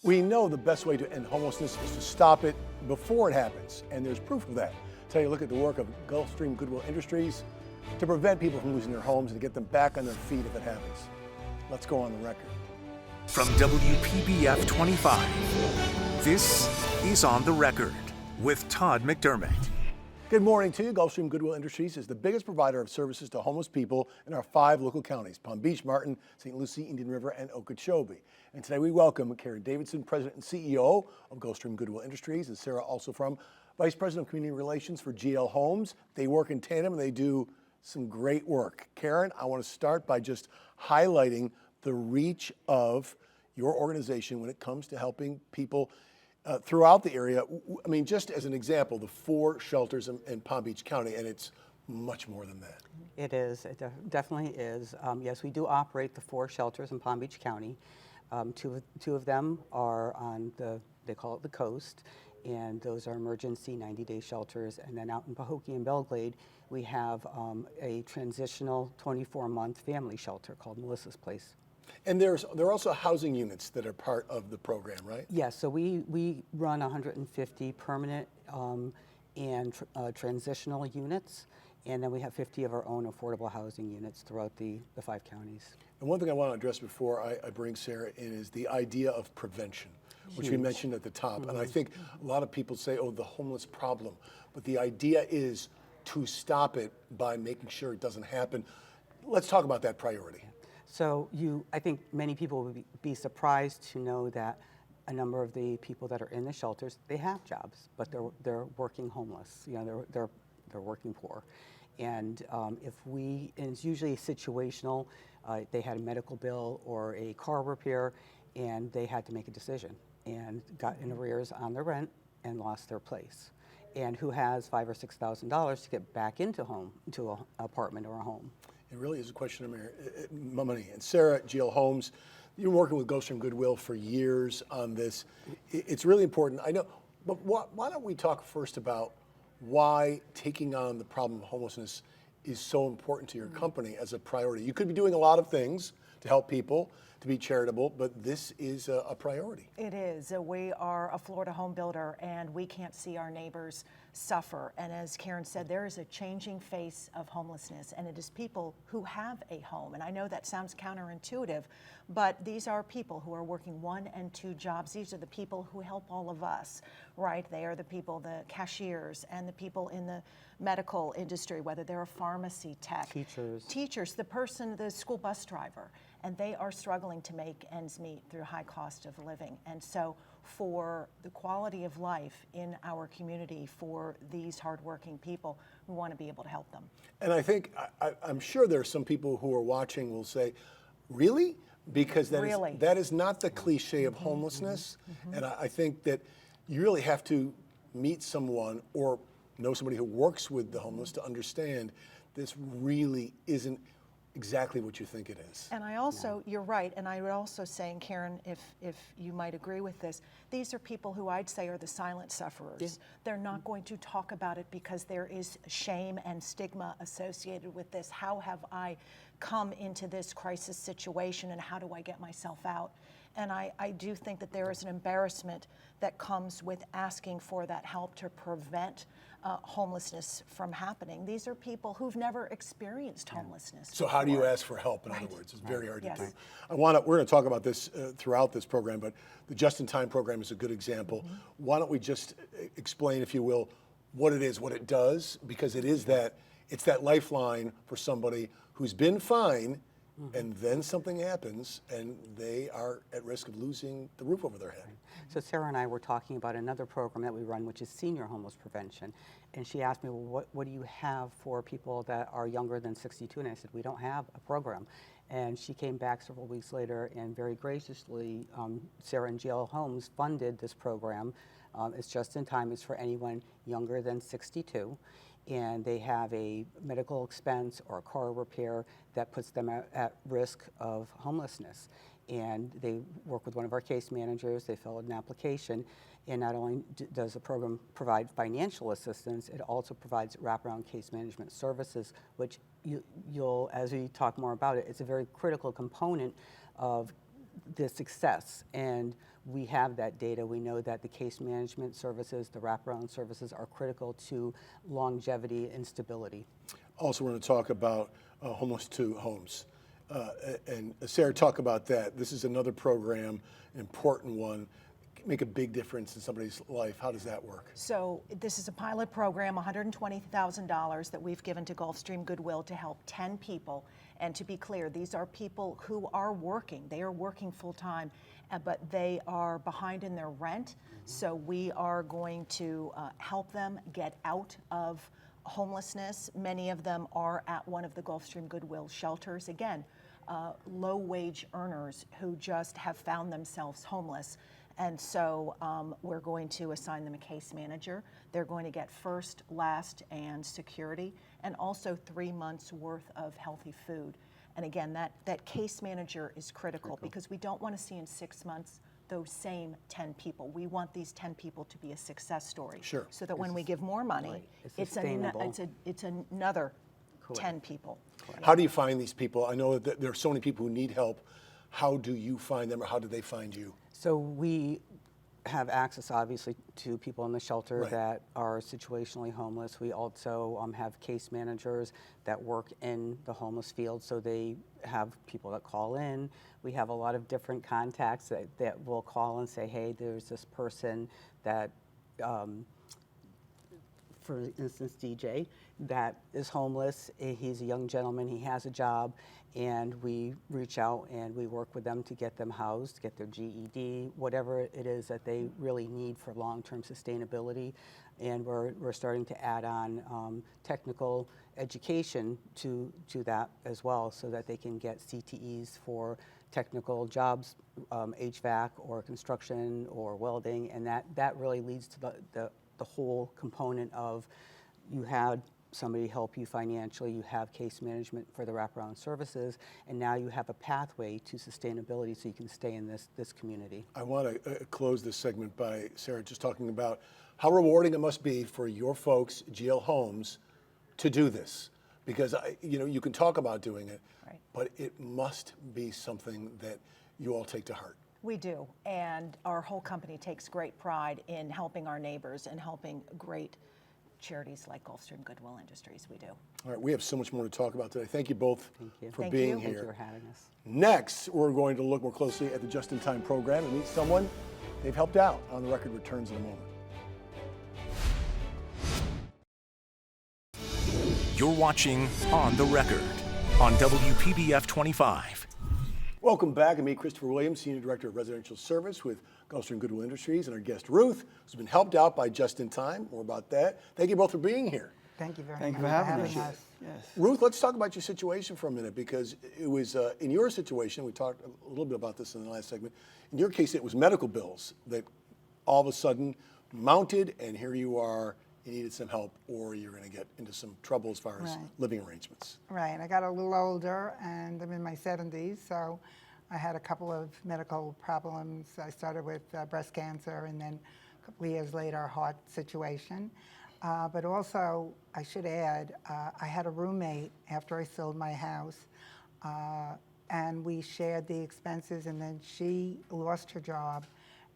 We know the best way to end homelessness is to stop it before it happens, and there's proof of that. Tell you, look at the work of Gulfstream Goodwill Industries to prevent people from losing their homes and to get them back on their feet if it happens. Let's go on the record. From WPBF 25, this is On the Record with Todd McDermott. Good morning to you. Gulfstream Goodwill Industries is the biggest provider of services to homeless people in our 5 local counties: Palm Beach, Martin, St. Lucie, Indian River, and Okeechobee. And today we welcome Karen Davidson, President and CEO of Gulfstream Goodwill Industries, and Sarah also from Vice President of Community Relations for GL Homes. They work in tandem and they do some great work. Karen, I want to start by just highlighting the reach of your organization when it comes to helping people throughout the area. I mean, just as an example, the 4 shelters in Palm Beach County, and it's much more than that. It is. It definitely is. Yes, we do operate the 4 shelters in Palm Beach County. Two of them are on they call it the coast, and those are emergency 90-day shelters. And then out in Pahokee and Belglade, we have a transitional 24-month family shelter called Melissa's Place. And there are also housing units that are part of the program, right? Yes, so we run 150 permanent and transitional units, and then we have 50 of our own affordable housing units throughout the 5 counties. And one thing I want to address before I bring Sarah in is the idea of prevention, which we mentioned at the top. And I think a lot of people say, oh, the homeless problem. But the idea is to stop it by making sure it doesn't happen. Let's talk about that priority. So I think many people would be surprised to know that a number of the people that are in the shelters, they have jobs, but they're working homeless. You know, they're working poor, and and it's usually situational. They had a medical bill or a car repair, and they had to make a decision and got in arrears on their rent and lost their place. And who has $5,000 or $6,000 to get back into an apartment or a home? It really is a question of money. And Sarah, GL Homes, you've been working with Gulfstream Goodwill for years on this. It's really important. I know, but why don't we talk first about why taking on the problem of homelessness is so important to your company as a priority? You could be doing a lot of things to help people, to be charitable, but this is a priority. It is. We are a Florida home builder, and we can't see our neighbors suffer. And as Karen said, there is a changing face of homelessness, and it is people who have a home. And I know that sounds counterintuitive, but these are people who are working 1 and 2 jobs. These are the people who help all of us, right? They are the people, the cashiers, and the people in the medical industry, whether they're a pharmacy tech. Teachers, the school bus driver. And they are struggling to make ends meet through high cost of living. And so for the quality of life in our community, for these hardworking people, we want to be able to help them. And I think, I'm sure there are some people who are watching will say, really? Because that is not the cliche of homelessness. And I think that you really have to meet someone or know somebody who works with the homeless to understand this really isn't exactly what you think it is. And I also, you're right, and I would also say, and Karen, if you might agree with this, these are people who I'd say are the silent sufferers. Yeah. They're not going to talk about it because there is shame and stigma associated with this. How have I come into this crisis situation, and how do I get myself out? And I do think that there is an embarrassment that comes with asking for that help to prevent homelessness from happening. These are people who've never experienced homelessness. So how do you ask for help, in other words? It's very hard to do. We're going to talk about this throughout this program, but the Just-in-Time program is a good example. Why don't we just explain, if you will, what it is, what it does, because it's that lifeline for somebody who's been fine, and then something happens and they are at risk of losing the roof over their head. So Sarah and I were talking about another program that we run, which is senior homeless prevention. And she asked me, well, what do you have for people that are younger than 62? And I said, we don't have a program. And she came back several weeks later and very graciously, Sarah and GL Homes funded this program. It's just in time. It's for anyone younger than 62. And they have a medical expense or a car repair that puts them at risk of homelessness. And they work with one of our case managers, they fill out an application, and not only does the program provide financial assistance, it also provides wraparound case management services, which you'll, as we talk more about it, it's a very critical component of the success. And we have that data. We know that the case management services, the wraparound services are critical to longevity and stability. Also, we're going to talk about Homeless to Homes. And Sarah, talk about that. This is another program, an important one, make a big difference in somebody's life. How does that work? So this is a pilot program, $120,000 that we've given to Gulfstream Goodwill to help 10 people. And to be clear, these are people who are working. They are working full time, but they are behind in their rent. So we are going to help them get out of homelessness. Many of them are at one of the Gulfstream Goodwill shelters. Again, low-wage earners who just have found themselves homeless. And so we're going to assign them a case manager. They're going to get first, last, and security, and also 3 months worth of healthy food. And again, that case manager is critical because we don't want to see in 6 months those same 10 people. We want these 10 people to be a success story. Sure. So that when we give more money, Right. It's it's sustainable. another Correct. 10 people. How do you find these people? I know that there are so many people who need help. How do you find them, or how do they find you? So we have access, obviously, to people in the shelter Right. that are situationally homeless. We also have case managers that work in the homeless field, so they have people that call in. We have a lot of different contacts that will call and say, hey, there's this person that, for instance, DJ, that is homeless. He's a young gentleman, he has a job, and we reach out and we work with them to get them housed, get their GED, whatever it is that they really need for long-term sustainability. And we're starting to add on technical education to that as well, so that they can get CTEs for technical jobs, HVAC or construction or welding, and that really leads to the whole component of you had somebody help you financially, you have case management for the wraparound services, and now you have a pathway to sustainability so you can stay in this community. I want to close this segment by Sarah just talking about how rewarding it must be for your folks, GL Homes, to do this. Because you can talk about doing it, Right. but it must be something that you all take to heart. We do, and our whole company takes great pride in helping our neighbors and helping great charities like Gulfstream Goodwill Industries. We do. All right, we have so much more to talk about today. Thank you both you. for Thank being you. here. Thank you for having us. Next, we're going to look more closely at the Just in Time program and meet someone they've helped out. On the Record returns in a moment. You're watching On the Record on WPBF 25. Welcome back. I'm Christopher Williams, Senior Director of Residential Service with Gulfstream Goodwill Industries, and our guest Ruth, who's been helped out by Just in Time. More about that. Thank you both for being here. Thank you very Thank much you for having us. us. Yes. Ruth, let's talk about your situation for a minute, because it was in your situation, we talked a little bit about this in the last segment. In your case, it was medical bills that all of a sudden mounted, and here you are, you needed some help, or you're going to get into some trouble as far as Right. living arrangements. Right, I got a little older and I'm in my 70s, so I had a couple of medical problems. I started with breast cancer, and then a couple of years later, a heart situation. But also, I should add, I had a roommate after I sold my house, and we shared the expenses, and then she lost her job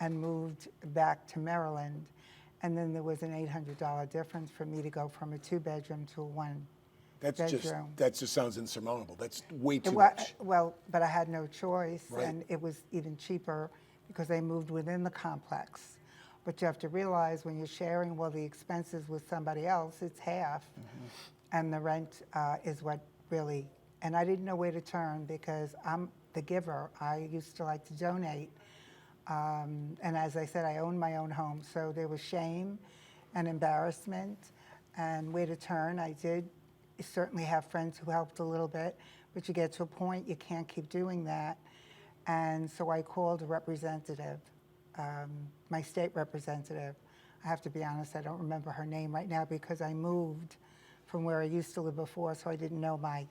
and moved back to Maryland. And then there was an $800 difference for me to go from a 2-bedroom to a 1 That just sounds insurmountable. That's way too much. Well, but I had no choice, Right. and it was even cheaper because they moved within the complex. But you have to realize when you're sharing all the expenses with somebody else, it's half, and the rent is what really. And I didn't know where to turn because I'm the giver. I used to like to donate, and as I said, I own my own home, so there was shame and embarrassment, and where to turn. I did certainly have friends who helped a little bit, but you get to a point you can't keep doing that. And so I called a representative, my state representative. I have to be honest, I don't remember her name right now because I moved from where I used to live before, so I didn't know my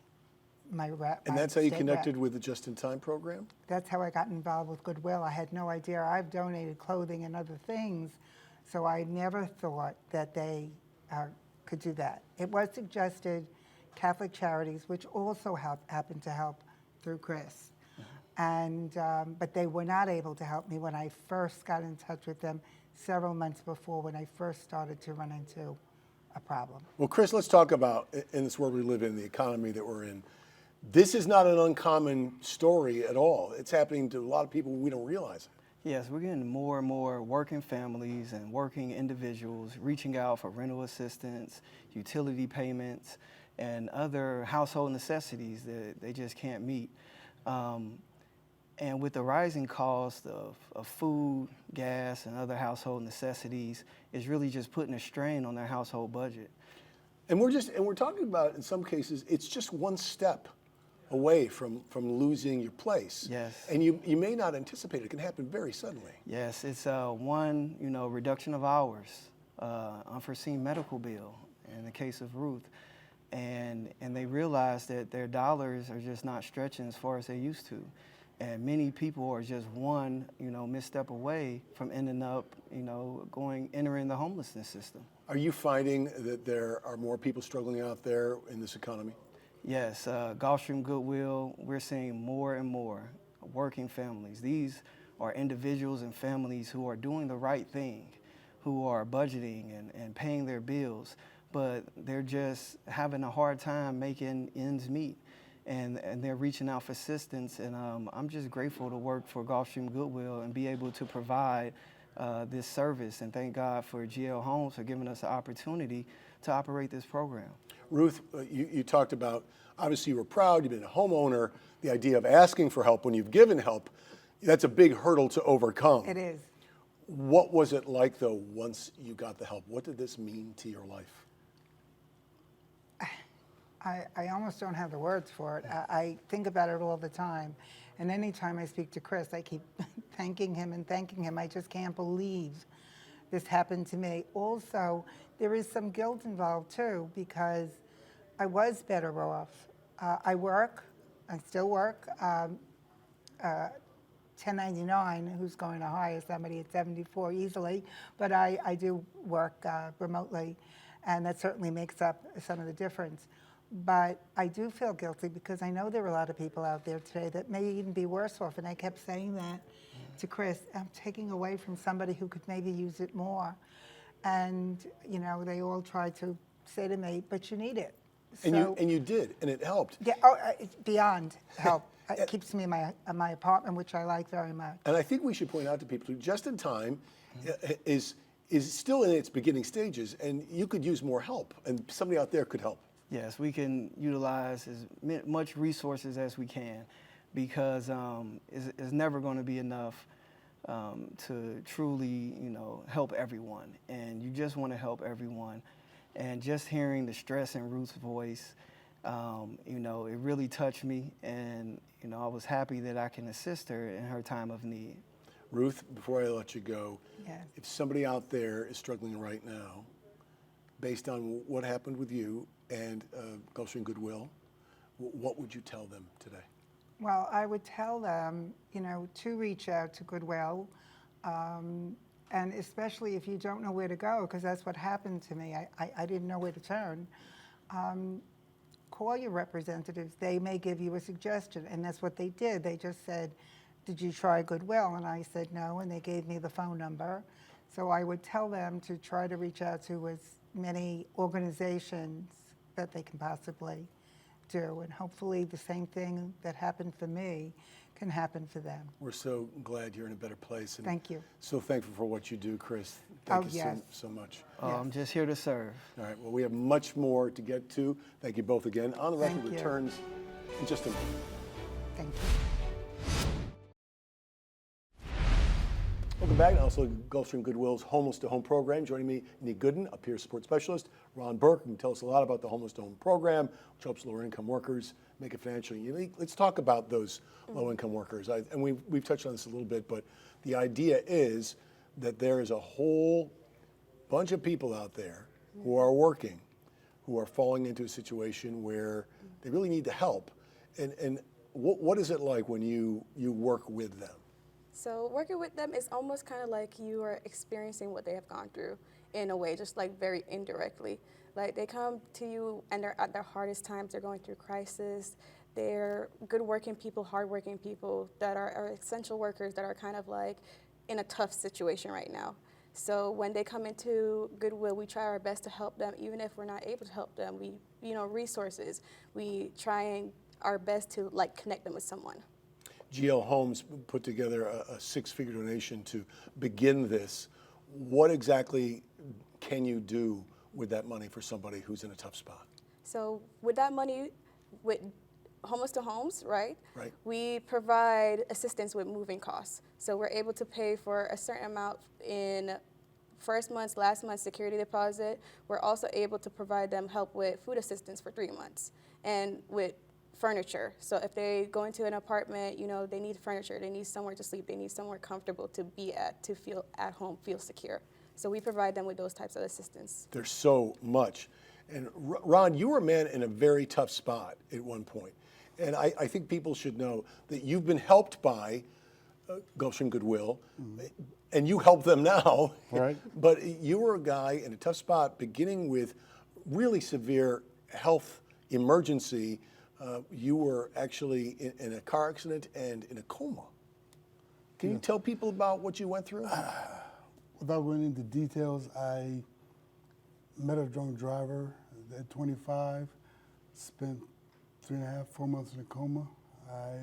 rep. And my that's how you state connected rep. with the Just in Time program? That's how I got involved with Goodwill. I had no idea. I've donated clothing and other things, so I never thought that they could do that. It was suggested Catholic Charities, which also happened to help through Chris. And, but they were not able to help me when I first got in touch with them several months before, when I first started to run into a problem. Well, Chris, let's talk about, in this world we live in, the economy that we're in. This is not an uncommon story at all. It's happening to a lot of people. We don't realize it. Yes, we're getting more and more working families and working individuals reaching out for rental assistance, utility payments, and other household necessities that they just can't meet. And with the rising cost of food, gas, and other household necessities, it's really just putting a strain on their household budget. And we're talking about, in some cases, it's just one step away from losing your place. Yes. And you may not anticipate it. It can happen very suddenly. Yes, it's one, reduction of hours, unforeseen medical bill in the case of Ruth. And they realize that their dollars are just not stretching as far as they used to. And many people are just one, misstep away from ending up, entering the homelessness system. Are you finding that there are more people struggling out there in this economy? Yes, Gulfstream Goodwill, we're seeing more and more working families. These are individuals and families who are doing the right thing, who are budgeting and paying their bills, but they're just having a hard time making ends meet. And they're reaching out for assistance, and I'm just grateful to work for Gulfstream Goodwill and be able to provide this service, and thank God for GL Homes for giving us the opportunity to operate this program. Ruth, you talked about, obviously you were proud, you've been a homeowner, the idea of asking for help when you've given help, that's a big hurdle to overcome. It is. What was it like, though, once you got the help? What did this mean to your life? I almost don't have the words for it. I think about it all the time. And anytime I speak to Chris, I keep thanking him and thanking him. I just can't believe this happened to me. Also, there is some guilt involved too, because I was better off. I still work, 1099, who's going to hire somebody at 74 easily, but I do work remotely, and that certainly makes up some of the difference. But I do feel guilty because I know there are a lot of people out there today that may even be worse off, and I kept saying that to Chris. I'm taking away from somebody who could maybe use it more. And, they all tried to say to me, but you need it. And you did, and it helped. Yeah, it's beyond help. It keeps me in my apartment, which I like very much. And I think we should point out to people, Just in Time is still in its beginning stages, and you could use more help, and somebody out there could help. Yes, we can utilize as much resources as we can, because it's never going to be enough to truly, help everyone. And you just want to help everyone. And just hearing the stress in Ruth's voice, it really touched me. And, I was happy that I can assist her in her time of need. Ruth, before I let you go, Yes. if somebody out there is struggling right now, based on what happened with you and Gulfstream Goodwill, what would you tell them today? Well, I would tell them, to reach out to Goodwill, and especially if you don't know where to go, because that's what happened to me. I didn't know where to turn. Call your representatives. They may give you a suggestion, and that's what they did. They just said, did you try Goodwill? And I said no, and they gave me the phone number. So I would tell them to try to reach out to as many organizations that they can possibly do, and hopefully the same thing that happened for me can happen for them. We're so glad you're in a better place. And Thank you. So thankful for what you do, Chris. Thank you yes. so much. I'm just here to serve. All right, well, we have much more to get to. Thank you both again. On the Record Thank you. returns in just a moment. Thank you. Welcome back. And also Gulfstream Goodwill's Homeless to Home program. Joining me, Nick Gooden, a peer support specialist. Ron Burke, who can tell us a lot about the Homeless to Home program, which helps lower-income workers make it financially unique. Let's talk about those low-income workers. And we've touched on this a little bit, but the idea is that there is a whole bunch of people out there who are working, who are falling into a situation where they really need the help. And what is it like when you work with them? So working with them is almost kind of like you are experiencing what they have gone through in a way, just like very indirectly. Like they come to you and they're at their hardest times, they're going through crisis, They're good working people, hardworking people that are essential workers that are kind of like in a tough situation right now. So when they come into Goodwill, we try our best to help them, even if we're not able to help them. We, resources. We try our best to like connect them with someone. GL Homes put together a six-figure donation to begin this. What exactly can you do with that money for somebody who's in a tough spot? So with that money, with Homeless to Homes, right? Right. We provide assistance with moving costs. So we're able to pay for a certain amount in first month's, last month's security deposit. We're also able to provide them help with food assistance for 3 months and with furniture. So if they go into an apartment, they need furniture, they need somewhere to sleep, they need somewhere comfortable to be at, to feel at home, feel secure. So we provide them with those types of assistance. There's so much. And Ron, you were a man in a very tough spot at one point. And I think people should know that you've been helped by Gulfstream Goodwill, and you help them now. Right. But you were a guy in a tough spot, beginning with really severe health emergency. You were actually in a car accident and in a coma. Can you tell people about what you went through? Without going into details, I met a drunk driver at 25, spent 3.5, 4 months in a coma. I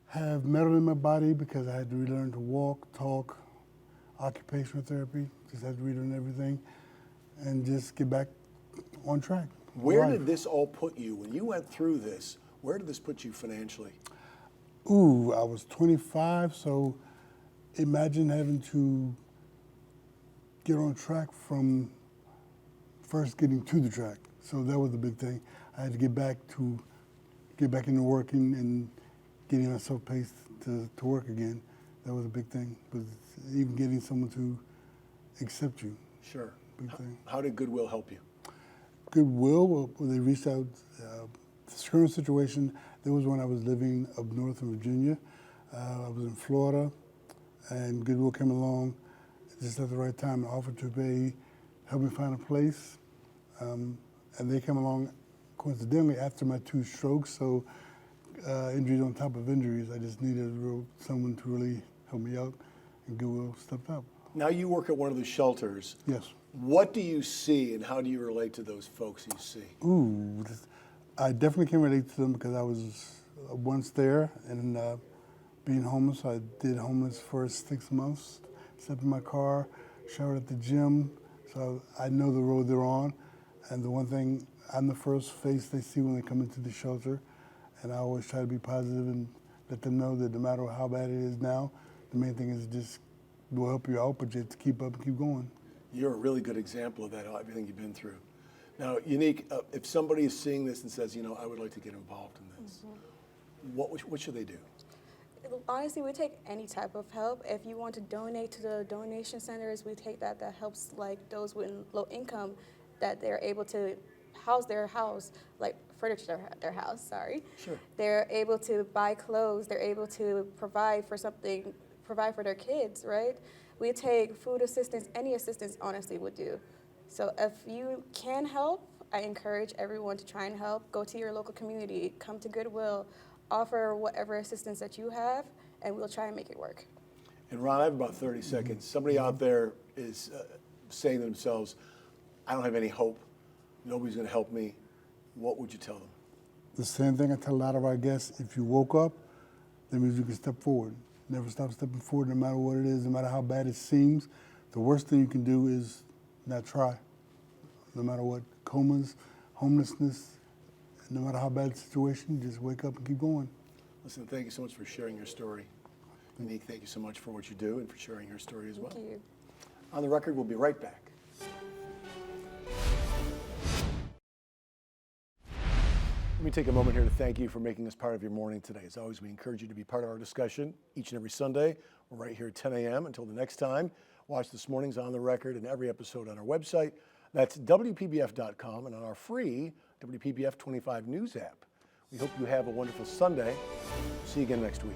have metal in my body because I had to relearn to walk, talk, occupational therapy, just had to relearn everything and just get back on track. Where Life. did this all put you? When you went through this, where did this put you financially? Ooh, I was 25, so imagine having to get on track from first getting to the track. So that was the big thing. I had to get back into working and getting myself paced to work again. That was a big thing. But even getting someone to accept you, Sure. big thing. How did Goodwill help you? Goodwill, well, they reached out. The current situation, there was when I was living up north in Virginia. I was in Florida, and Goodwill came along just at the right time and offered to help me find a place. And they came along coincidentally after my 2 strokes, so injuries on top of injuries. I just needed someone to really help me out, and Goodwill stepped up. Now you work at one of the shelters. Yes. What do you see and how do you relate to those folks you see? Ooh, I definitely can relate to them because I was once there and being homeless. I did homeless for 6 months, slept in my car, showered at the gym, so I know the road they're on. And the one thing, I'm the first face they see when they come into the shelter, and I always try to be positive and let them know that no matter how bad it is now, the main thing is just we'll help you out, but just keep up and keep going. You're a really good example of that, everything you've been through. Now, Unique, if somebody is seeing this and says, I would like to get involved in this, what should they do? Honestly, we take any type of help. If you want to donate to the donation centers, we take that. That helps like those with low income, that they're able to house their house, like furniture their house, sorry. Sure. They're able to buy clothes. They're able to provide for their kids, right? We take food assistance, any assistance honestly would do. So if you can help, I encourage everyone to try and help. Go to your local community, come to Goodwill, offer whatever assistance that you have, and we'll try and make it work. And Ron, I have about 30 seconds. Somebody out there is saying to themselves, I don't have any hope. Nobody's going to help me. What would you tell them? The same thing I tell a lot of our guests, if you woke up, that means you can step forward. Never stop stepping forward no matter what it is, no matter how bad it seems. The worst thing you can do is not try. No matter what, comas, homelessness, no matter how bad the situation, just wake up and keep going. Listen, thank you so much for sharing your story. Unique, thank you so much for what you do and for sharing your story as well. Thank you. On the Record, we'll be right back. Let me take a moment here to thank you for making us part of your morning today. As always, we encourage you to be part of our discussion each and every Sunday. We're right here at 10 a.m. Until the next time, watch this morning's On the Record and every episode on our website. That's WPBF.com and on our free WPBF 25 News app. We hope you have a wonderful Sunday. See you again next week.